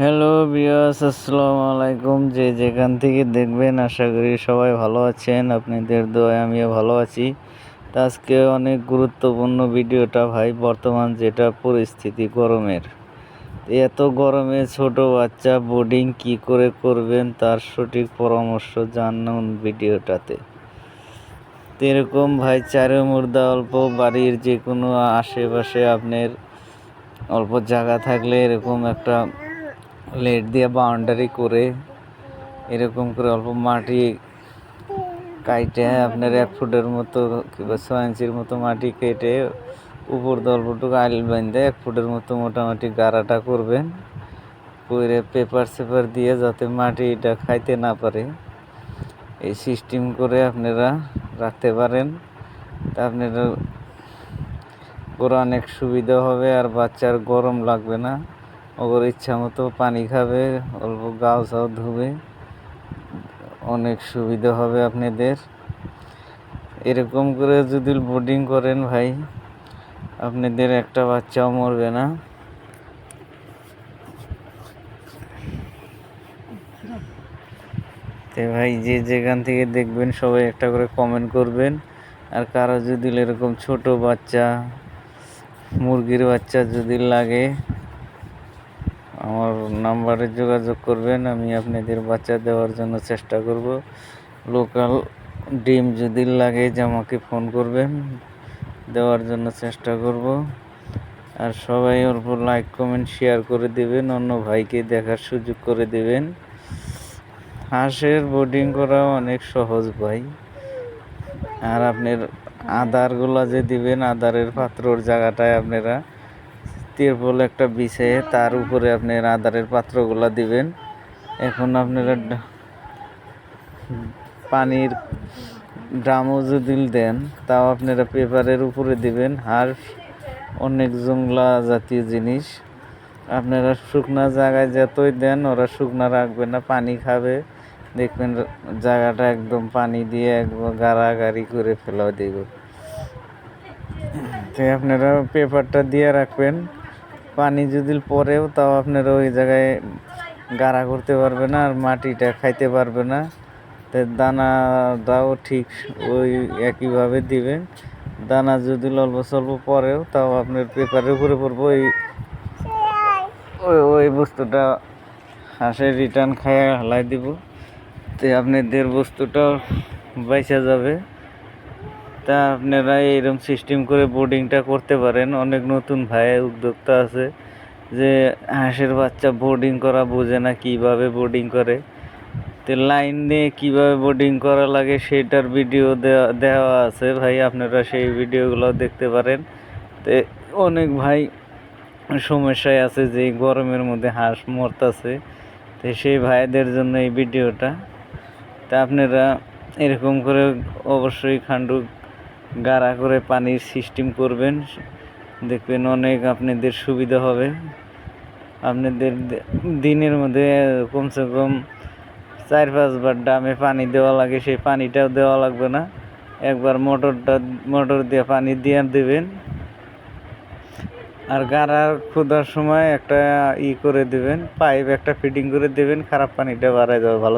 Hello viewers, আসসালামু আলাইকুম। যে যেখান থেকে দেখবেন আশা করি সবাই ভালো আছেন। আপনাদের দোয়ায় আমিও ভালো আছি। তো আজকে অনেক গুরুত্বপূর্ণ ভিডিওটা ভাই, বর্তমান যেটা পরিস্থিতি গরমের, এত গরমে ছোট বাচ্চা বোর্ডিং কি করে করবেন তার সঠিক পরামর্শ জানুন ভিডিওটাতে। তো এরকম ভাই চারে মুর্দা অল্প বাড়ির যে কোনো আশেপাশে আপনার অল্প জায়গা থাকলে এরকম একটা লেট দিয়ে বাউন্ডারি করে এরকম করে অল্প মাটি কাইটে আপনার 1 ফুটের মতো কিংবা 6 ইঞ্চির মতো মাটি কেটে উপর দিয়ে অল্পটুকু আইল বেঁধে 1 ফুটের মতো মোটামুটি গাড়াটা করবেন, করে পেপার দিয়ে যাতে মাটিটা খাইতে না পারে এই সিস্টেম করে আপনারা রাখতে পারেন। তা আপনারা ওরা অনেক সুবিধা হবে আর বাচ্চার গরম লাগবে না। ওর ইচ্ছা মতো পানি খাবে, অল্প গাও চাও ধুবে, অনেক সুবিধা হবে আপনাদের। এরকম করে যদি বোর্ডিং করেন ভাই, আপনাদের একটা বাচ্চাও মরবে না। তো ভাই যে যেখান থেকে দেখবেন সবাই একটা করে কমেন্ট করবেন। আর কারো যদি এরকম ছোট বাচ্চা মুরগির বাচ্চা যদি লাগে আমার নাম্বারে যোগাযোগ করবেন, আমি আপনাদের বাচ্চা দেওয়ার জন্য চেষ্টা করব। লোকাল ডিম যদি লাগে যে আমাকে ফোন করবেন, দেওয়ার জন্য চেষ্টা করব। আর সবাই অল্প লাইক কমেন্ট শেয়ার করে দেবেন, অন্য ভাইকে দেখার সুযোগ করে দেবেন। হাঁসের বোর্ডিং করা অনেক সহজ ভাই। আর আপনার আদারগুলো যে দিবেন, আদারের পাত্রর জায়গাটায় আপনারা তিরপল একটা বিছিয়ে তার উপরে আপনার আদারের পাত্রগুলো দিবেন। এখন আপনারা পানির ড্রামও যদি দেন তাও আপনারা পেপারের উপরে দিবেন। হাঁস অনেক জংলা জাতীয় জিনিস, আপনারা শুকনা জায়গায় যতই দেন ওরা শুকনা রাখবে না, পানি খাবে, দেখবেন জায়গাটা একদম পানি দিয়ে একদম গাড়াগাড়ি করে ফেলা দেবে। তাই আপনারা পেপারটা দিয়ে রাখবেন, পানি যদি পরেও তাও আপনারা ওই জায়গায় গাড়া করতে পারবে না আর মাটিটা খাইতে পারবে না। তো দানাটাও ঠিক ওই একইভাবে দিবেন। দানা যদি অল্প স্বল্প পরেও তাও আপনার পেপারের উপরে পড়বো, ওই বস্তুটা হাঁসের রিটার্ন খাইয়ে হালাই দিব। তো আপনাদের বস্তুটা বাইচা যাবে। তা আপনারা এইরকম সিস্টেম করে বোর্ডিংটা করতে পারেন। অনেক নতুন ভাই উদ্যোক্তা আছে যে হাঁসের বাচ্চা বোর্ডিং করা বোঝে না, কীভাবে বোর্ডিং করে। তো লাইন দিয়ে কীভাবে বোর্ডিং করা লাগে সেটার ভিডিও দেওয়া আছে ভাই, আপনারা সেই ভিডিওগুলো দেখতে পারেন। তো অনেক ভাই সমস্যায় আছে যে গরমের মধ্যে হাঁস মরতেছে, তো সেই ভাইদের জন্য এই ভিডিওটা। তা আপনারা এরকম করে অবশ্যই খান্ডু গাড়া করে পানির সিস্টেম করবেন, দেখবেন অনেক আপনাদের সুবিধা হবে। আপনাদের দিনের মধ্যে কমসে কম 4-5 বার ড্রামে পানি দেওয়া লাগে, সেই পানিটাও দেওয়া লাগবে না, একবার মোটর দিয়ে পানি দিয়ে দেবেন। আর গাড়ার খোদার সময় একটা করে দেবেন, পাইপ একটা ফিটিং করে দেবেন, খারাপ পানিটা বাড়ায় যাবে ভালো।